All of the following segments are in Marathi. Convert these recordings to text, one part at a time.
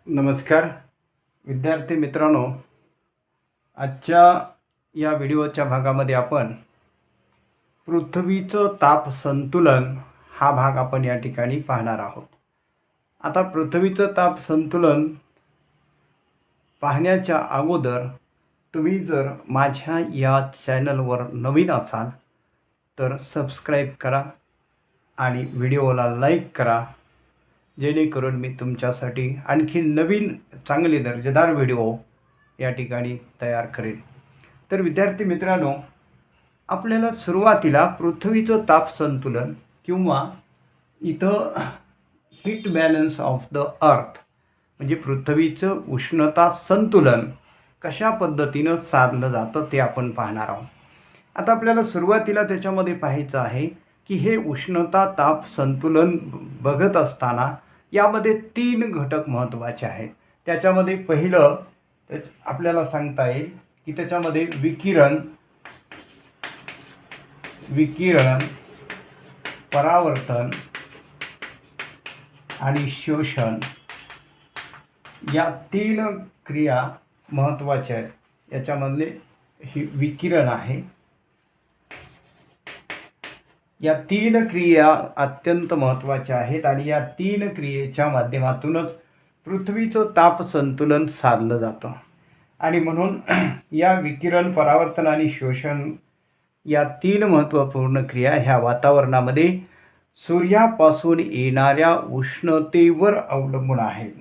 नमस्कार विद्यार्थी मित्रांनो, आजच्या या व्हिडिओच्या भागामध्ये आपण पृथ्वीचं ताप संतुलन हा भाग आपण या ठिकाणी पाहणार आहोत. आता पृथ्वीचं ताप संतुलन पाहण्याच्या अगोदर तुम्ही जर माझ्या या चॅनलवर नवीन असाल तर सबस्क्राईब करा आणि व्हिडिओला लाईक करा, जेणेकरून मी तुमच्यासाठी आणखी नवीन चांगले दर्जेदार व्हिडिओ या ठिकाणी तयार करेन. तर विद्यार्थी मित्रांनो, आपल्याला सुरुवातीला पृथ्वीचं ताप संतुलन किंवा इथं heat balance of the earth म्हणजे पृथ्वीचं उष्णता संतुलन कशा पद्धतीनं साधलं जातं ते आपण पाहणार आहोत. आता आपल्याला सुरुवातीला त्याच्यामध्ये पाहायचं आहे की हे उष्णता ताप संतुलन बघत असताना यामध्ये 3 घटक महत्त्वाचे आहेत. त्याच्यामध्ये पहिलं आपल्याला सांगता येईल की त्याच्यामध्ये विकिरण, परावर्तन आणि शोषण या 3 क्रिया महत्त्वाच्या आहेत. याच्यामधले ही विकिरण आहे. या 3 क्रिया अत्यंत महत्त्वाच्या आहेत आणि या 3 क्रियेच्या माध्यमातूनच पृथ्वीचं ताप संतुलन साधलं जातं. आणि म्हणून या विकिरण, परावर्तन आणि शोषण या 3 महत्त्वपूर्ण क्रिया ह्या वातावरणामध्ये सूर्यापासून येणाऱ्या उष्णतेवर अवलंबून आहेत.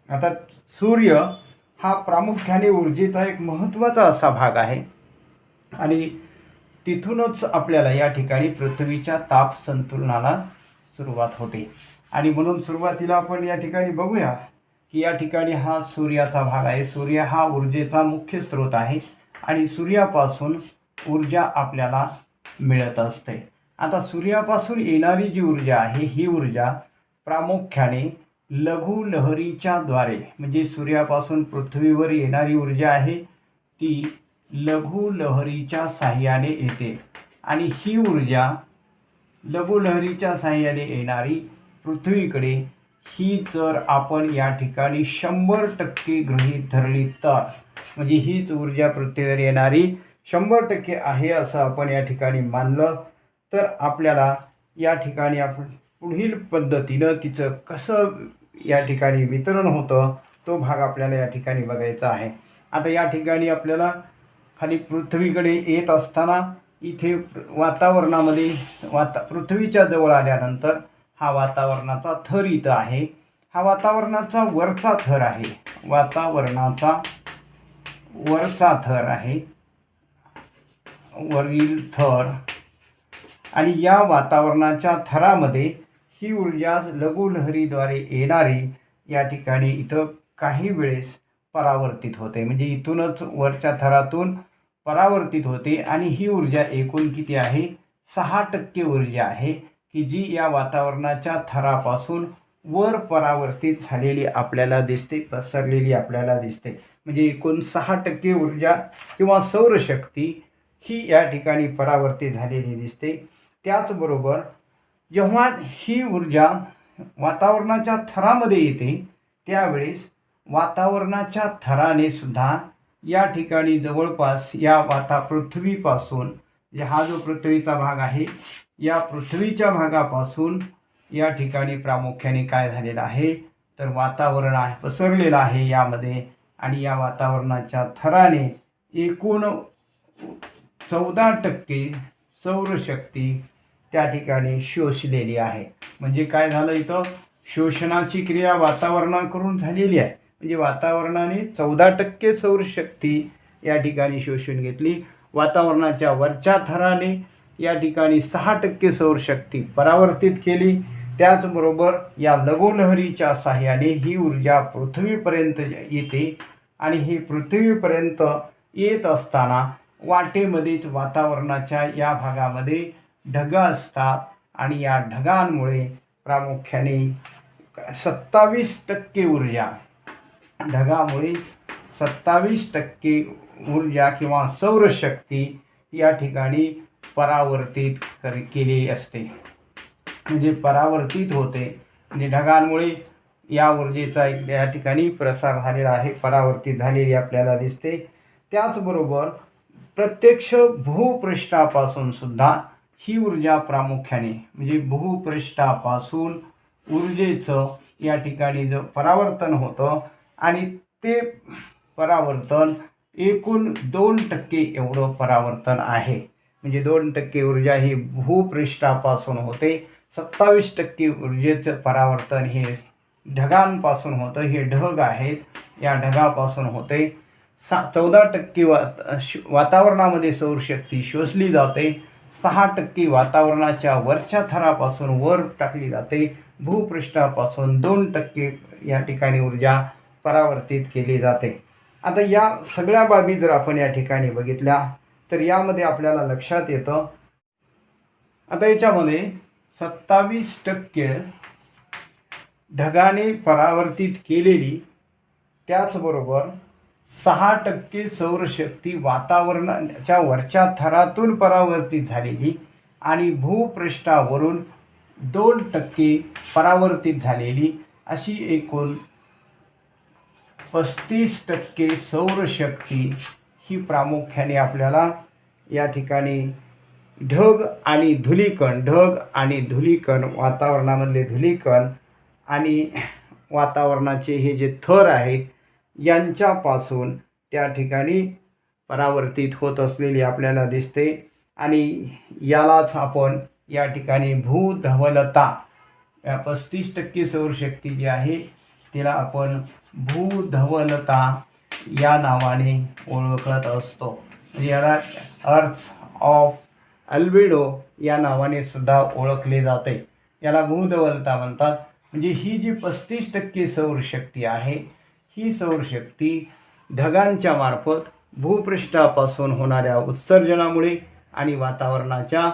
आता सूर्य हा प्रामुख्याने ऊर्जेचा एक महत्त्वाचा असा भाग आहे आणि तिथूनच आपल्याला या ठिकाणी पृथ्वीच्या ताप संतुलनाला सुरुवात होते. आणि म्हणून सुरुवातीला आपण या ठिकाणी बघूया की या ठिकाणी हा सूर्याचा भाग आहे. सूर्य हा ऊर्जेचा मुख्य स्रोत आहे आणि सूर्यापासून ऊर्जा आपल्याला मिळत असते. आता सूर्यापासून येणारी जी ऊर्जा आहे ही ऊर्जा प्रामुख्याने लघु लहरीच्या द्वारे म्हणजे सूर्यापासून पृथ्वीवर येणारी ऊर्जा आहे ती लघु लहरीच्या साहाय्याने येते. आणि ही ऊर्जा लघु लहरीच्या साहाय्याने येणारी पृथ्वीकडे ही जर आपण या ठिकाणी 100% गृहीत धरली तर म्हणजे हीच ऊर्जा पृथ्वीवर येणारी 100% आहे असं आपण या ठिकाणी मानलं तर आपल्याला या ठिकाणी आपण पुढील पद्धतीनं तिचं कसं या ठिकाणी वितरण होतं तो भाग आपल्याला या ठिकाणी बघायचा आहे. आता या ठिकाणी आपल्याला खाली पृथ्वीकडे येत असताना इथे वातावरणामध्ये पृथ्वीच्या जवळ आल्यानंतर हा वातावरणाचा थर इथं आहे. हा वातावरणाचा वरचा थर आहे. वातावरणाचा वरचा थर आहे, वरील थर. आणि या वातावरणाच्या थरामध्ये ही ऊर्जा लघुलहरीद्वारे येणारी या ठिकाणी इथं काही वेळेस परावर्तित होते. म्हणजे इथूनच वरच्या थरातून परावर्तित होते आणि ही ऊर्जा एकूण किती आहे? 6% ऊर्जा आहे की जी या वातावरणाच्या थरापासून वर परावर्तित झालेली आपल्याला दिसते, पसरलेली आपल्याला दिसते. म्हणजे एकूण 6% ऊर्जा किंवा सौरशक्ती ही या ठिकाणी परावर्तित झालेली दिसते. त्याचबरोबर जेव्हा ही ऊर्जा वातावरणाच्या थरामध्ये येते त्यावेळेस वातावरणाच्या थराने सुद्धा या ठिकाणी जवळपास या पृथ्वीपासून हा जो पृथ्वीचा भाग आहे या पृथ्वीच्या भागापासून या ठिकाणी प्रामुख्याने काय झालेलं आहे तर वातावरण आहे पसरलेलं आहे यामध्ये. आणि या वातावरणाच्या थराने एकूण 14% सौरशक्ती त्या ठिकाणी शोषलेली आहे. म्हणजे काय झालं इथं शोषणाची क्रिया वातावरणाकडून झालेली आहे. म्हणजे वातावरणाने 14% सौरशक्ती या ठिकाणी शोषून घेतली. वातावरणाच्या वरच्या थराने या ठिकाणी 6% सौरशक्ती परावर्तित केली. त्याचबरोबर या लघुलहरीच्या साहाय्याने ही ऊर्जा पृथ्वीपर्यंत येते आणि ही पृथ्वीपर्यंत येत असताना वाटेमध्येच वातावरणाच्या या भागामध्ये ढग असतात आणि या ढगांमुळे प्रामुख्याने 27% ऊर्जा ढगामुळे 27% ऊर्जा किंवा सौरशक्ती या ठिकाणी परावर्तित केली असते. म्हणजे परावर्तित होते. म्हणजे ढगांमुळे या ऊर्जेचा या ठिकाणी प्रसार झालेला आहे, परावर्तित झालेली आपल्याला दिसते. त्याचबरोबर प्रत्यक्ष भूपृष्ठापासून सुद्धा ही ऊर्जा प्रामुख्याने म्हणजे भूपृष्ठापासून ऊर्जेचं या ठिकाणी जो परावर्तन होतं आणि ते परावर्तन एकूण 2% एवढं परावर्तन आहे. म्हणजे 2% ऊर्जा ही भूपृष्ठापासून होते. 27% ऊर्जेचं परावर्तन हे ढगांपासून होतं. हे ढग आहेत, या ढगापासून होते. 14% वातावरणामध्ये सौरशक्ती शोषली जाते. 6% वातावरणाच्या वरच्या थरापासून वर टाकली जाते. भूपृष्ठापासून 2% या ठिकाणी ऊर्जा परावर्तित केली जाते. आता या सगळ्या बाबी जर आपण या ठिकाणी बघितल्या तर यामध्ये आपल्याला लक्षात येतं, आता याच्यामध्ये 27% ढगाने परावर्तित केलेली, त्याचबरोबर 6% सौरशक्ती वातावरणाच्या वरच्या थरातून परावर्तित झालेली आणि भूपृष्ठावरून 2% परावर्तित झालेली अशी एकूण 35% सौरशक्ती ही प्रामुख्याने आपल्याला या ठिकाणी ढग आणि धुलीकण वातावरणामधले धुलीकण आणि वातावरणाचे हे जे थर आहेत यांच्यापासून त्या ठिकाणी परावर्तित होत असलेली आपल्याला दिसते. आणि यालाच आपण या ठिकाणी भूधवलता, या 35% सौरशक्ती जी आहे तिला आपण भूधवलता या नावाने ओळखत असतो. म्हणजे याला अर्थ ऑफ अल्बिडो या नावाने सुद्धा ओळखले जाते. याला भूधवलता म्हणतात. म्हणजे ही जी 35% सौरशक्ती आहे ही सौरशक्ती ढगांच्या मार्फत भूपृष्ठापासून होणाऱ्या उत्सर्जनामुळे आणि वातावरणाच्या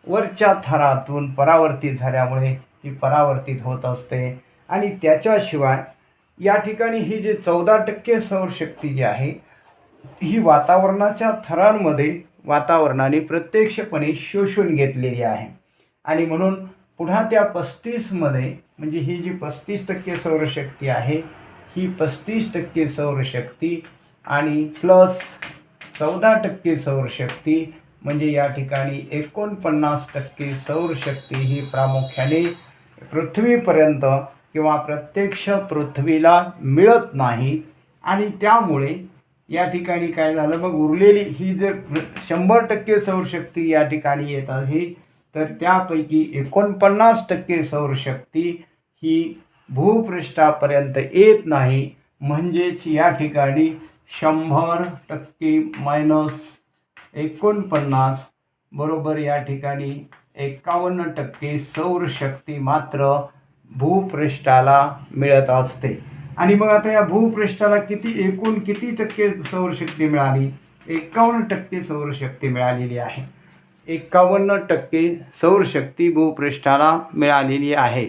वरच्या थरातून परावर्तित झाल्यामुळे ही परावर्तित होत असते. आणि त्याच्याशिवाय या ठिकाणी ही जी 14% सौरशक्ती जी आहे ही वातावरणाच्या थरांमध्ये वातावरणाने प्रत्यक्षपणे शोषून घेतलेली आहे. आणि म्हणून पुन्हा त्या 35मध्ये म्हणजे ही जी 35% सौरशक्ती आहे ही 35% सौरशक्ती आणि प्लस 14% सौरशक्ती म्हणजे या ठिकाणी 49% सौरशक्ती ही प्रामुख्याने पृथ्वीपर्यंत किंवा प्रत्यक्ष पृथ्वीला मिळत नाही. आणि त्यामुळे या ठिकाणी काय झालं, मग उरलेली ही जर 100% सौरशक्ती या ठिकाणी येत आहे तर त्यापैकी 49% सौरशक्ती ही भूपृष्ठापर्यंत येत नाही. म्हणजेच या ठिकाणी 100% मायनस 49 बरोबर या ठिकाणी 51% सौरशक्ती मात्र भूपृष्ठाला मिळत असते. आणि मग आता या भूपृष्ठाला एकूण किती टक्के सौरशक्ती मिळाली? 51% सौरशक्ती मिळालेली आहे. 51% सौरशक्ती भूपृष्ठाला मिळालेली आहे.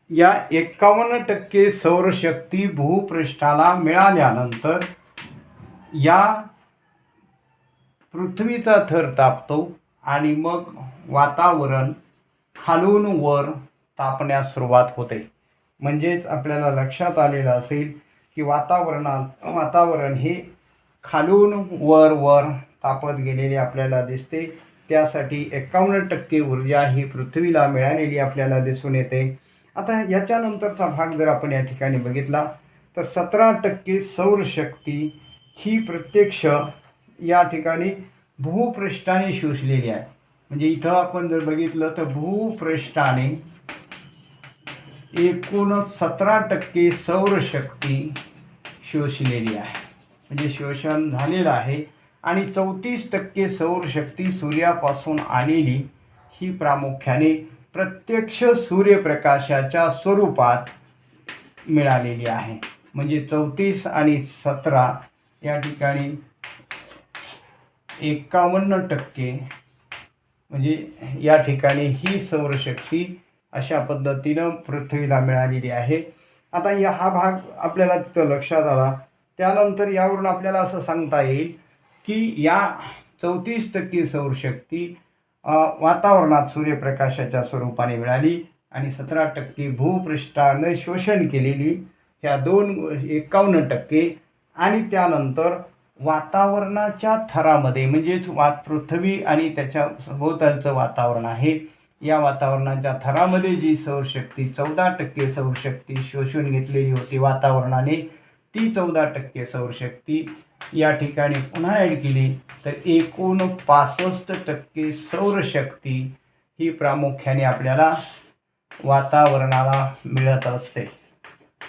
या 51% सौरशक्ती भूपृष्ठाला मिळाल्यानंतर या पृथ्वीचा थर तापतो आणि मग वातावरण खालून वर तापण्यास सुरुवात होते. म्हणजेच आपल्याला लक्षात आलेलं असेल की वातावरण हे खालून वर तापत गेलेले आपल्याला दिसते. त्यासाठी 51% ऊर्जा ही पृथ्वीला मिळालेली आपल्याला दिसून येते. आता याच्यानंतरचा भाग जर आपण या ठिकाणी बघितला तर 17% सौरशक्ती ही प्रत्यक्ष या ठिकाणी भूपृष्ठाने शोषलेली आहे. म्हणजे इथं आपण जर बघितलं तर भूपृष्ठाने एकूण 17% सौरशक्ती शोषलेली आहे, म्हणजे शोषण झालेलं आहे. आणि 34% सौरशक्ती सूर्यापासून आलेली ही प्रामुख्याने प्रत्यक्ष सूर्यप्रकाशाच्या स्वरूपात मिळालेली आहे. म्हणजे 34 आणि 17 या ठिकाणी 51% म्हणजे या ठिकाणी ही सौरशक्ती अशा पद्धतीनं पृथ्वीला मिळालेली आहे. आता हा भाग आपल्याला तिथं लक्षात आला. त्यानंतर यावरून आपल्याला असं सांगता येईल की या 34% सौरशक्ती वातावरणात सूर्यप्रकाशाच्या स्वरूपाने मिळाली आणि 17% भूपृष्ठाने शोषण केलेली, ह्या 51% आणि त्यानंतर वातावरणाच्या थरामध्ये म्हणजेच पृथ्वी आणि त्याच्या सभोवतालचं वातावरण आहे, या वातावरणाच्या थरामध्ये जी सौरशक्ती 14% सौरशक्ती शोषून घेतलेली होती वातावरणाने, ती 14% सौरशक्ती या ठिकाणी पुन्हा ॲड केली तर एकूण 65% सौरशक्ती ही प्रामुख्याने आपल्याला वातावरणाला मिळत असते,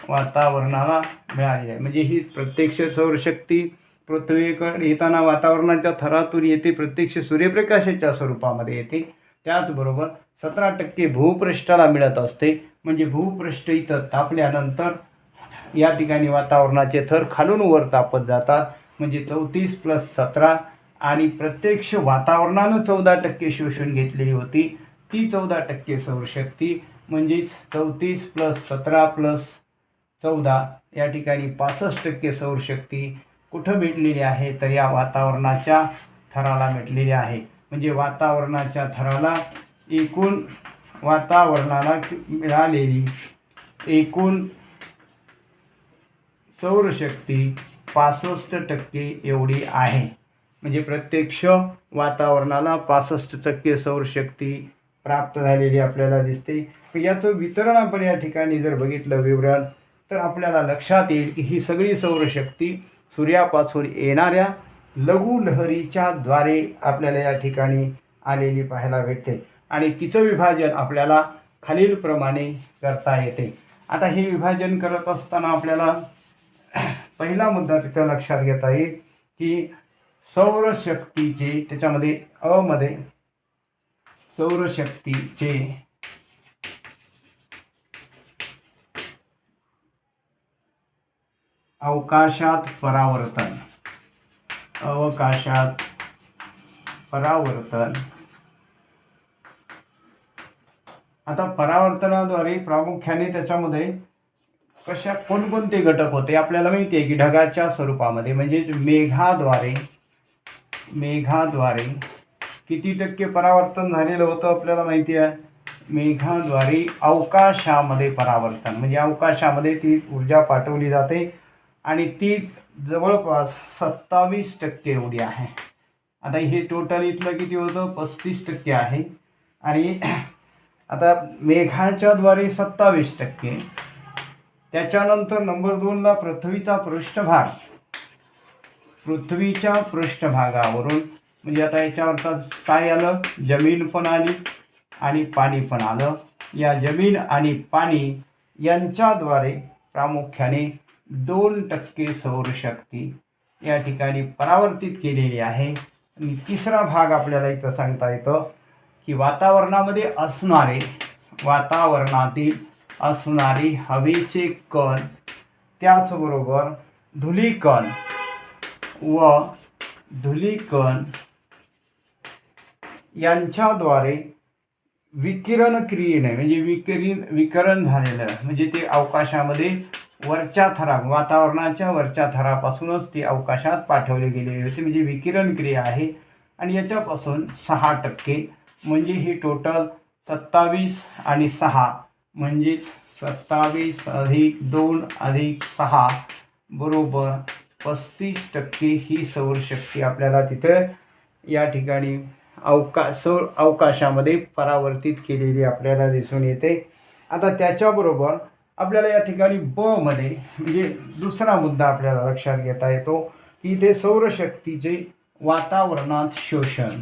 वातावरणाला मिळाली आहे. म्हणजे ही प्रत्यक्ष सौरशक्ती पृथ्वीकडे येताना वातावरणाच्या थरातून येते, प्रत्यक्ष सूर्यप्रकाशाच्या स्वरूपामध्ये येते. त्याचबरोबर 17% भूपृष्ठाला मिळत असते. म्हणजे भूपृष्ठ इथं तापल्यानंतर या ठिकाणी वातावरणाचे थर खालून वर तापत जातात. म्हणजे 34 + 17 आणि प्रत्यक्ष वातावरणानं 14% शोषून घेतलेली होती, ती 14% सौरशक्ती म्हणजेच 34 + 17 + 14 या ठिकाणी 65% सौरशक्ती कुठं भेटलेली आहे तर या वातावरणाच्या थराला भेटलेली आहे. म्हणजे वातावरणाच्या थराला एकूण वातावरणाला मिळालेली एकूण सौरशक्ती 65% एवढी आहे. म्हणजे प्रत्यक्ष वातावरणाला 65% सौरशक्ती प्राप्त झालेली आपल्याला दिसते. याचं वितरण आपण या ठिकाणी जर बघितलं विवरण तर आपल्याला लक्षात येईल की ही सगळी सौरशक्ती सूर्यापासून येणाऱ्या लघुलहरीच्या द्वारे आपल्याला या ठिकाणी आलेली पाहायला भेटते आणि तिचं विभाजन आपल्याला खालीलप्रमाणे करता येते. आता हे विभाजन करत असताना आपल्याला पहिला मुद्दा तिथं लक्षात घेता येईल की सौरशक्तीचे त्याच्यामध्ये मध्ये सौरशक्तीचे अवकाशात परावर्तन, अवकाशात परावर्तन. आता परावर्तनाद्वारे प्रामुख्याने त्याच्यामध्ये कोणकोणते घटक होते आपल्याला माहिती आहे की ढगाच्या स्वरूपामध्ये म्हणजे मेघाद्वारे किती टक्के परावर्तन झालेलं होतं आपल्याला माहिती आहे. मेघाद्वारे अवकाशामध्ये परावर्तन म्हणजे अवकाशामध्ये ती ऊर्जा पाठवली जाते आणि ती जवळपास 27% एवढी आहे. आता हे टोटल इथलं किती होतं 35% आहे आणि आता मेघाच्या द्वारे 27%. त्याच्यानंतर नंबर 2ला पृथ्वीचा पृष्ठभाग, पृथ्वीच्या पृष्ठभागावरून म्हणजे आता याच्यावर काय आलं जमीन पण आली आणि पाणी पण आलं. या जमीन आणि पाणी यांच्याद्वारे प्रामुख्याने 2% सौरशक्ती या ठिकाणी परावर्तित केलेली आहे. आणि तिसरा भाग आपल्याला इथं सांगता येतं की वातावरणातील असणारी हवेचे कण, त्याचबरोबर धूलिकण यांच्याद्वारे विकिरण क्रियेने म्हणजे विकरण झालेलं म्हणजे ते अवकाशामध्ये वरच्या वातावरणाच्या वरच्या थरापासूनच ती अवकाशात पाठवले गेलेली होते. म्हणजे विकिरण क्रिया आहे आणि याच्यापासून 6% म्हणजे ही टोटल 27 आणि 6 म्हणजेच 27 + 2 + 6 बरोबर 35% ही सौरशक्ती आपल्याला तिथे या ठिकाणी अवकाशामध्ये परावर्तित केलेली आपल्याला दिसून येते. आता त्याच्याबरोबर आपल्याला या ठिकाणी मध्ये म्हणजे दुसरा मुद्दा आपल्याला लक्षात घेता येतो की ते सौरशक्तीचे वातावरणात शोषण,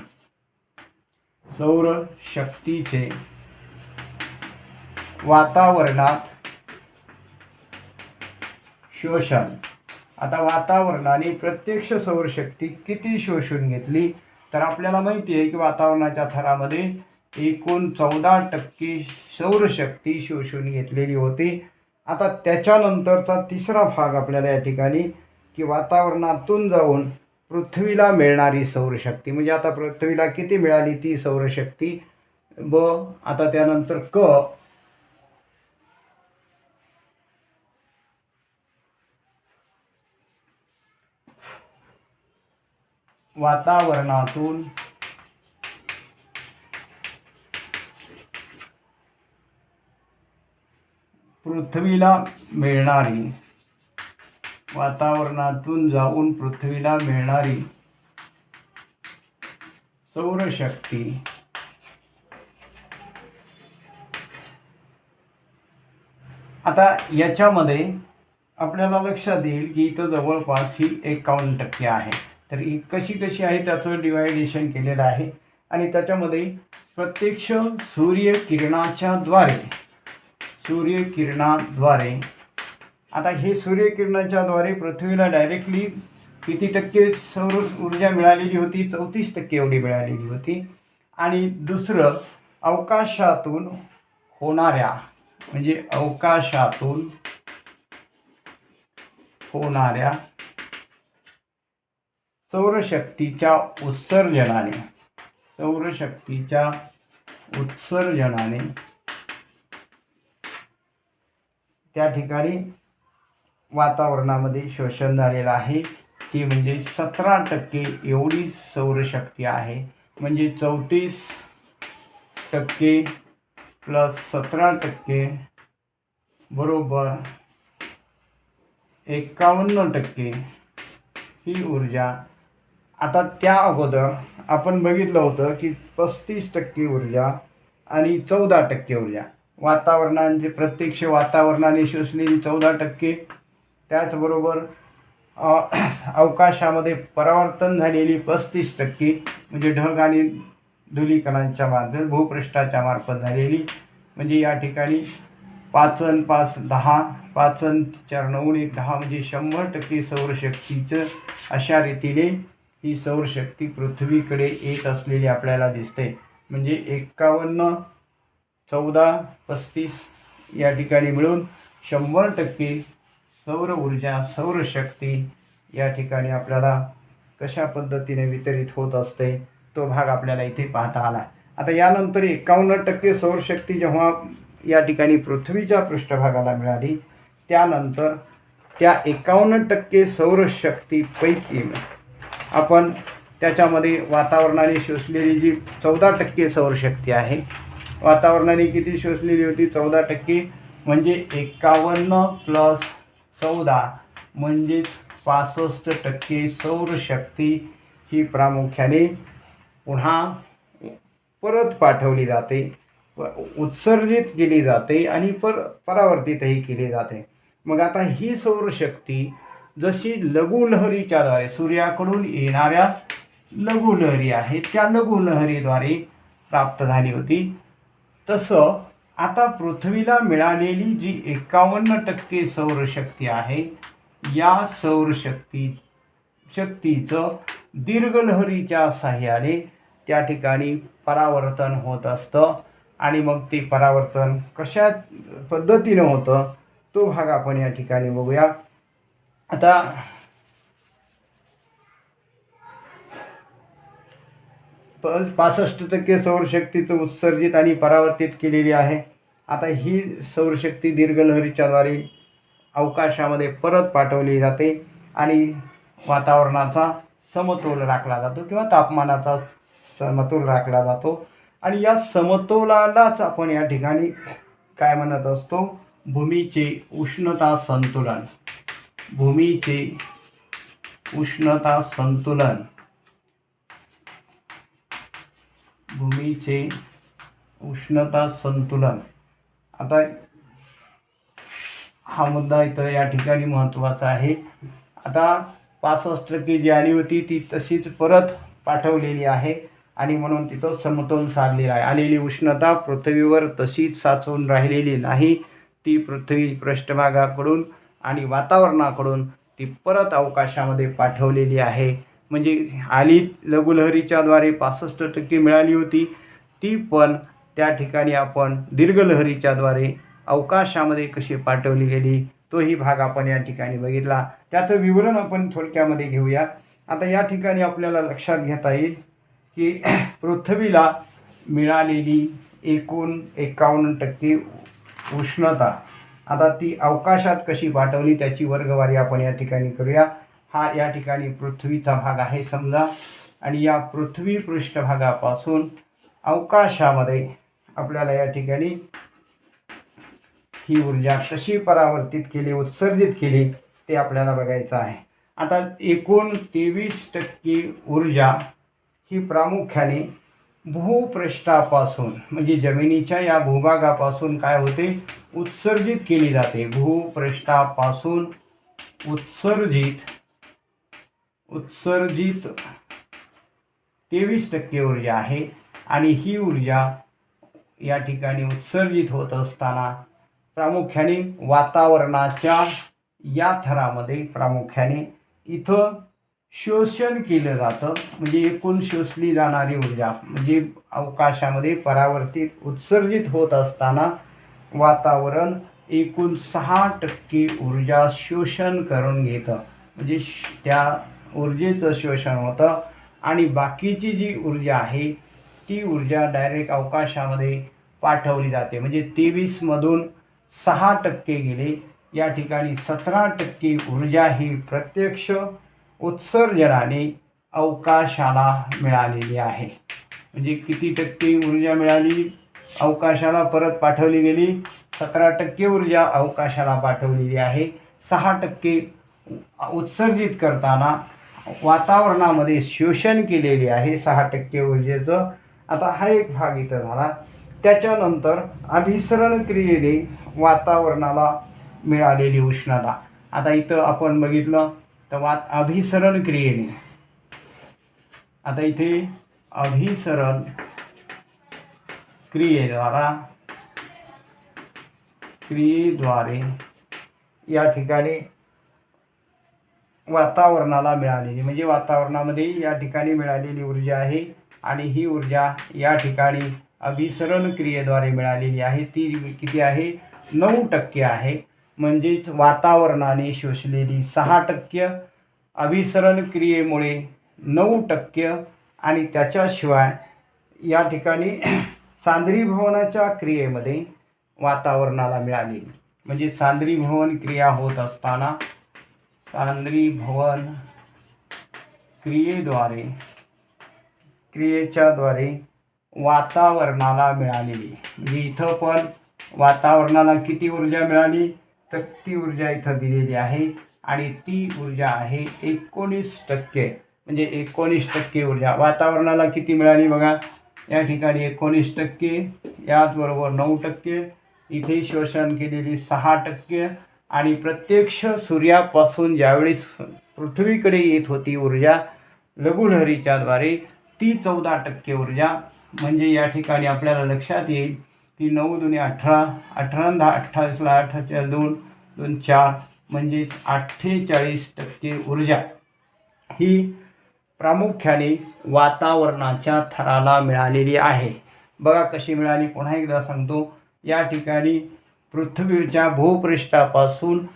सौरशक्तीचे वातावरणात शोषण. आता वातावरणाने प्रत्यक्ष सौरशक्ती किती शोषून घेतली तर आपल्याला माहिती आहे की वातावरणाच्या थरामध्ये एकूण 14% सौरशक्ती शोषून घेतलेली होती. आता त्याच्यानंतरचा तिसरा भाग आपल्याला या ठिकाणी की वातावरणातून जाऊन पृथ्वीला मिळणारी सौरशक्ती म्हणजे आता पृथ्वीला किती मिळाली ती सौरशक्ती आता त्यानंतर वातावरणातून पृथ्वीला मिळणारी, वातावरणातून जाऊन पृथ्वीला मिळणारी सौरशक्ती आता याच्यामध्ये आपल्याला लक्षात येईल की इथं जवळपास ही 51% आहे. तर ही कशी आहे त्याचं डिवायडेशन केलेलं आहे आणि त्याच्यामध्ये प्रत्यक्ष सूर्यकिरणाद्वारे आता हे सूर्यकिरणाच्याद्वारे पृथ्वीला डायरेक्टली किती टक्के सौर ऊर्जा मिळालेली होती? 34% एवढी मिळालेली होती. आणि दुसरं अवकाशातून होणाऱ्या म्हणजे अवकाशातून होणाऱ्या सौरशक्तीच्या उत्सर्जनाने त्या ठिकाणी वातावरणामध्ये शोषण झालेलं आहे. ती म्हणजे 17% एवढी सौरशक्ती आहे. म्हणजे 34% प्लस 17% बरोबर 51% ही ऊर्जा. आता त्या अगोदर आपण बघितलं होतं की 35% ऊर्जा आणि 14% ऊर्जा वातावरणाचे प्रत्यक्ष वातावरणाने शोषलेली 14%, त्याचबरोबर अवकाशामध्ये परावर्तन झालेली 35% म्हणजे ढग आणि धुलीकणांच्या मार्फत भूपृष्ठाच्या मार्फत झालेली, म्हणजे या ठिकाणी 5 आणि 5 10, 5 आणि 4 9 1 10 म्हणजे 100% सौरशक्तीचं अशा रीतीने ही सौरशक्ती पृथ्वीकडे येत असलेली आपल्याला दिसते. म्हणजे 51 14 35 या ठिकाणी मिळून 100% सौर ऊर्जा सौरशक्ती या ठिकाणी आपल्याला कशा पद्धतीने वितरित होत असते तो भाग आपल्याला इथे पाहता आला. आता यानंतर 51% सौरशक्ती जेव्हा या ठिकाणी पृथ्वीच्या पृष्ठभागाला मिळाली, त्यानंतर त्या 51% सौरशक्तीपैकी आपण त्याच्यामध्ये वातावरणाने शोषलेली जी 14% सौरशक्ती आहे, वातावरणाने किती शोषलेली होती? 14%, म्हणजे 51 प्लस 14 म्हणजेच 65% सौरशक्ती ही प्रामुख्याने पुन्हा परत पाठवली जाते, उत्सर्जित केली जाते आणि परावर्तितही केली जाते. मग आता ही सौरशक्ती जशी लघुलहरीच्याद्वारे सूर्याकडून येणाऱ्या लघुलहरी आहेत त्या लघुलहरीद्वारे प्राप्त झाली होती, तसं आता पृथ्वीला मिळालेली जी 51% सौरशक्ती आहे, या शक्तीचं दीर्घलहरीच्या साहाय्याने त्या ठिकाणी परावर्तन होत असतं. आणि मग ते परावर्तन कशा पद्धतीनं होतं तो भाग आपण या ठिकाणी बघूया. आता 65% सौरशक्तीचं उत्सर्जित आणि परावर्तित केलेली आहे. आता ही सौरशक्ती दीर्घलहरीच्याद्वारे अवकाशामध्ये परत पाठवली जाते आणि वातावरणाचा समतोल राखला जातो किंवा तापमानाचा समतोल राखला जातो. आणि या समतोलालाच आपण या ठिकाणी काय म्हणत असतो? भूमीचे उष्णता संतुलन. आता हा मुद्दा इथं या ठिकाणी महत्त्वाचा आहे. आता 65% जी आली होती ती तशीच परत पाठवलेली आहे आणि म्हणून तिथं समतोल साधलेला आहे. आलेली उष्णता पृथ्वीवर तशीच साचून राहिलेली नाही, ती पृथ्वी पृष्ठभागाकडून आणि वातावरणाकडून ती परत अवकाशामध्ये पाठवलेली आहे. म्हणजे आली लघुलहरीच्याद्वारे 65% मिळाली होती, ती पण त्या ठिकाणी आपण दीर्घलहरीच्याद्वारे अवकाशामध्ये कशी पाठवली गेली तोही भाग आपण या ठिकाणी बघितला. त्याचं विवरण आपण थोडक्यामध्ये घेऊया. आता या ठिकाणी आपल्याला लक्षात घेता येईल की पृथ्वीला मिळालेली एकूण 51% उष्णता आता ती अवकाशात कशी पाठवली त्याची वर्गवारी आपण या ठिकाणी करूया. हा या ठिकाणी पृथ्वीचा भाग आहे समजा, आणि या पृथ्वी पृष्ठभागापासून अवकाशामध्ये आपल्याला या ठिकाणी ही ऊर्जा कशी परावर्तित केली, उत्सर्जित केली ते आपल्याला बघायचं आहे. आता एकूण 23% ऊर्जा ही प्रामुख्याने भूपृष्ठापासून म्हणजे जमिनीच्या या भूभागापासून काय होते, उत्सर्जित केली जाते. भूपृष्ठापासून उत्सर्जित 23% ऊर्जा आहे. आणि ही ऊर्जा या ठिकाणी उत्सर्जित होत असताना प्रामुख्याने वातावरणाच्या या थरामध्ये प्रामुख्याने इथं शोषण केलं जातं. म्हणजे एकूण शोषली जाणारी ऊर्जा म्हणजे अवकाशामध्ये परावर्तित उत्सर्जित होत असताना वातावरण एकूण 6% ऊर्जा शोषण करून घेतं. म्हणजे त्या ऊर्जेचं शोषण होतं आणि बाकीची जी ऊर्जा आहे ती ऊर्जा डायरेक्ट अवकाशामध्ये पाठवली जाते. म्हणजे 23मधून 6% गेले. या ठिकाणी 17% ऊर्जा ही प्रत्यक्ष उत्सर्जनाने अवकाशाला मिळालेली आहे. म्हणजे किती टक्के ऊर्जा मिळाली अवकाशाला परत पाठवली गेली, 17% ऊर्जा अवकाशाला पाठवलेली आहे. 6% उत्सर्जित करताना वातावरणामध्ये शोषण केलेले आहे 6% ऊर्जेचं. आता हा एक भाग इथं झाला. त्याच्यानंतर अभिसरण क्रियेने वातावरणाला मिळालेली उष्णता. आता इथं आपण बघितलं तर अभिसरण क्रियेने, आता इथे अभिसरण क्रियेद्वारे या ठिकाणी वातावरणाला मिळालेली म्हणजे वातावरणामध्ये या ठिकाणी मिळालेली ऊर्जा आहे. आणि ही ऊर्जा या ठिकाणी अभिसरण क्रियेद्वारे मिळालेली आहे. ती किती आहे, 9% आहे. म्हणजेच वातावरणाने शोषलेली 6%, अभिसरण क्रियेमुळे 9% आणि त्याच्याशिवाय या ठिकाणी सांद्रीभवनाच्या क्रियेमध्ये वातावरणाला मिळालेली म्हणजे सांद्रीभवन क्रिया होत असताना सांद्रीभवन क्रियेच्याद्वारे वातावरणाला मिळालेली म्हणजे इथं पण वातावरणाला किती ऊर्जा मिळाली तर ती ऊर्जा इथं दिलेली आहे. आणि ती ऊर्जा आहे 19%. म्हणजे 19% ऊर्जा वातावरणाला किती मिळाली बघा, या ठिकाणी 19%, याचबरोबर 9%, इथे शोषण केलेली 6% आणि प्रत्यक्ष सूर्यापासून ज्यावेळेस पृथ्वीकडे येत होती ऊर्जा लघुलहरीच्याद्वारे ती 14% ऊर्जा. म्हणजे या ठिकाणी आपल्याला लक्षात येईल की 9 दुने 18, 18 10 28ला 8 2 2 4 म्हणजेच 48% ऊर्जा ही प्रामुख्याने वातावरणाच्या थराला मिळालेली आहे. बघा कशी मिळाली, पुन्हा एकदा सांगतो. या ठिकाणी पृथ्वीच्या भूपृष्ठापासून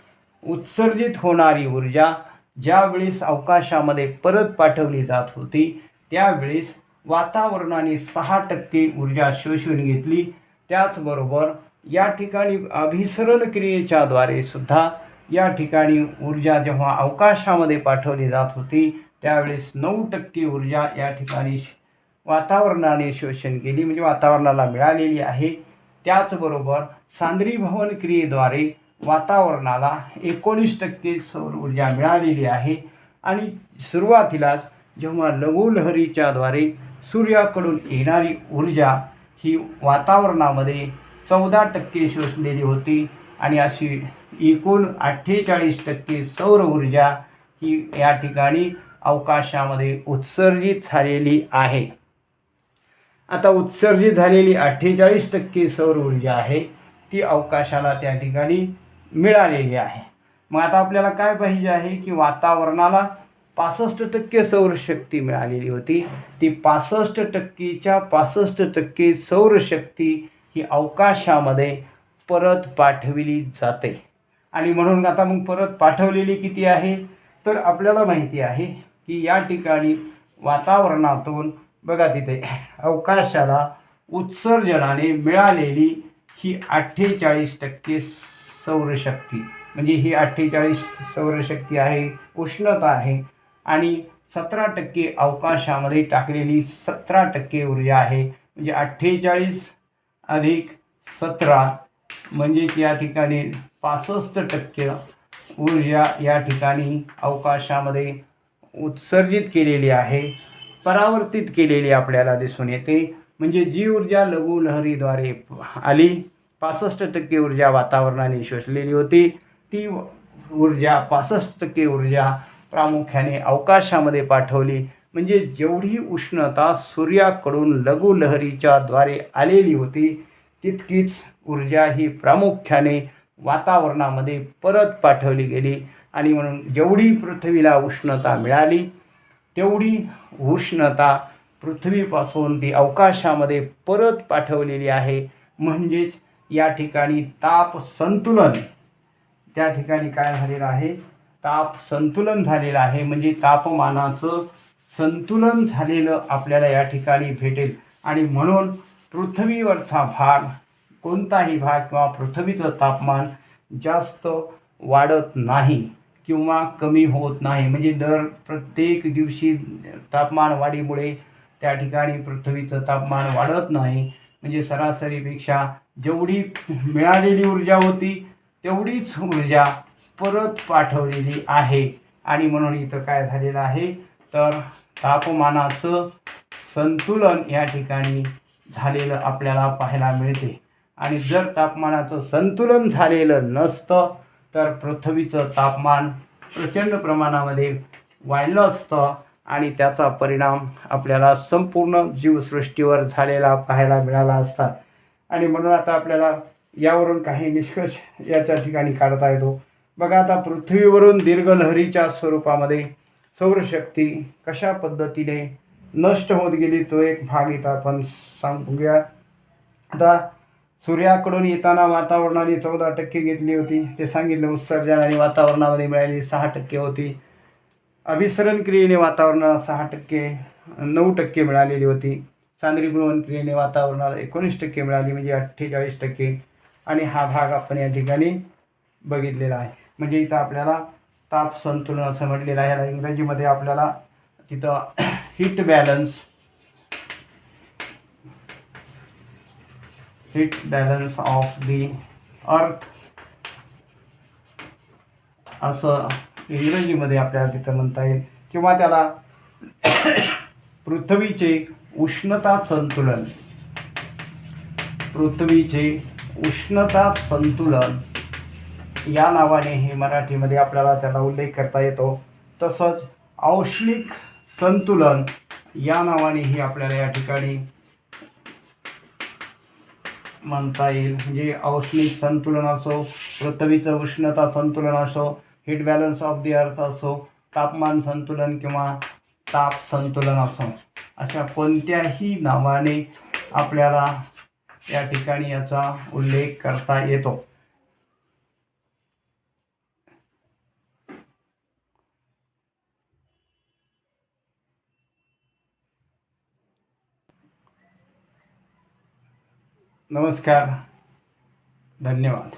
उत्सर्जित होणारी ऊर्जा ज्यावेळेस अवकाशामध्ये परत पाठवली जात होती त्यावेळेस वातावरणाने 6% ऊर्जा शोषून घेतली. त्याचबरोबर या ठिकाणी अभिसरण क्रियेच्याद्वारे सुद्धा या ठिकाणी ऊर्जा जेव्हा अवकाशामध्ये पाठवली जात होती त्यावेळेस 9% ऊर्जा या ठिकाणी वातावरणाने शोषण केली म्हणजे वातावरणाला मिळालेली आहे. त्याचबरोबर सांद्रीभवन क्रियेद्वारे वातावरणाला 19% सौर ऊर्जा मिळालेली आहे. आणि सुरुवातीलाच जेव्हा लघुलहरीच्याद्वारे सूर्याकडून येणारी ऊर्जा ही वातावरणामध्ये 14% शोषलेली होती आणि अशी एकूण 48% सौर ऊर्जा ही या ठिकाणी अवकाशामध्ये उत्सर्जित झालेली आहे. आता उत्सर्जित झालेली 48% सौर ऊर्जा आहे ती अवकाशाला त्या ठिकाणी मिळालेली आहे. मग आता आपल्याला काय पाहिजे आहे की वातावरणाला 65% सौरशक्ती मिळालेली होती. ती 65%च्या 65% सौरशक्ती ही अवकाशामध्ये परत पाठविली जाते. आणि म्हणून आता मग परत पाठवलेली किती आहे तर आपल्याला माहिती आहे की या ठिकाणी वातावरणातून बघा तिथे अवकाशाला उत्सर्जनाने मिळालेली ही 48% सौरशक्ती म्हणजे ही 48 सौरशक्ती आहे, उष्णता आहे. आणि 17% अवकाशामध्ये टाकलेली 17% ऊर्जा आहे. म्हणजे 48 अधिक 17 म्हणजेच या ठिकाणी 65% ऊर्जा या ठिकाणी अवकाशामध्ये उत्सर्जित केलेली आहे, परावर्तित केलेली आपल्याला दिसून येते. म्हणजे जी ऊर्जा लघुलहरीद्वारे आली, 65% ऊर्जा वातावरणाने शोषलेली होती, ती ऊर्जा 65% ऊर्जा प्रामुख्याने अवकाशामध्ये पाठवली. म्हणजे जेवढी उष्णता सूर्याकडून लघुलहरीच्या द्वारे आलेली होती, तितकीच ऊर्जा ही प्रामुख्याने वातावरणामध्ये परत पाठवली गेली. आणि म्हणून जेवढी पृथ्वीला उष्णता मिळाली, तेवढी उष्णता पृथ्वीपासून ती अवकाशामध्ये परत पाठवलेली आहे. म्हणजेच या ठिकाणी ताप संतुलन, त्या ठिकाणी काय झालेलं आहे, ताप संतुलन झालेलं आहे. म्हणजे तापमानाचं संतुलन झालेलं आपल्याला या ठिकाणी भेटेल. आणि म्हणून पृथ्वीवरचा भाग, कोणताही भाग किंवा पृथ्वीचं तापमान जास्त वाढत नाही किंवा कमी होत नाही. म्हणजे दर प्रत्येक दिवशी तापमान वाढीमुळे त्या ठिकाणी पृथ्वीचं तापमान वाढत नाही. म्हणजे सरासरीपेक्षा जेवढी मिळालेली ऊर्जा होती, तेवढीच ऊर्जा परत पाठवलेली आहे. आणि म्हणून इथं काय झालेलं आहे, तर तापमानाचं संतुलन या ठिकाणी झालेलं आपल्याला पाहायला मिळते. आणि जर तापमानाचं संतुलन झालेलं नसतं, तर पृथ्वीचं तापमान प्रचंड प्रमाणामध्ये वाढलं असतं आणि त्याचा परिणाम आपल्याला संपूर्ण जीवसृष्टीवर झालेला पाहायला मिळाला असता. आणि म्हणून आता आपल्याला यावरून काही निष्कर्ष याच्या ठिकाणी काढता येतो. बघा, आता पृथ्वीवरून दीर्घलहरीच्या स्वरूपामध्ये सौरशक्ती कशा पद्धतीने नष्ट होत गेली, तो एक भाग इथं आपण सांगूया. आता सूर्याकडून येताना वातावरणाने 14% घेतली होती, ते सांगितलं. उत्सर्जन आणि वातावरणामध्ये मिळालेली 6% होती. अभिसरण क्रियेने वातावरणाला 6%, 9% मिळालेली होती. सांद्रीभवन क्रियेने वातावरणाला 19% मिळाली, म्हणजे 48%. आणि हा भाग आपण या ठिकाणी बघितलेला आहे. म्हणजे इथं आपल्याला ताप संतुलन असं म्हटलेलं आहे. याला इंग्रजीमध्ये आपल्याला तिथं हीट बॅलन्स ऑफ दी अर्थ असं इंग्रजीमध्ये आपल्याला तिथं म्हणता येईल. किंवा त्याला पृथ्वीचे उष्णता संतुलन या नावानेही मराठीमध्ये आपल्याला त्याला उल्लेख करता येतो. तसंच औष्णिक संतुलन या नावानेही आपल्याला या ठिकाणी म्हणता येईल. म्हणजे औष्णिक संतुलन असो, पृथ्वीचं उष्णता संतुलन असो, हीट बॅलन्स ऑफ दी अर्थ असो, तापमान संतुलन किंवा ताप संतुलन असो, अशा कोणत्याही नावाने आपल्याला या ठिकाणी याचा उल्लेख करता येतो. नमस्कार, धन्यवाद.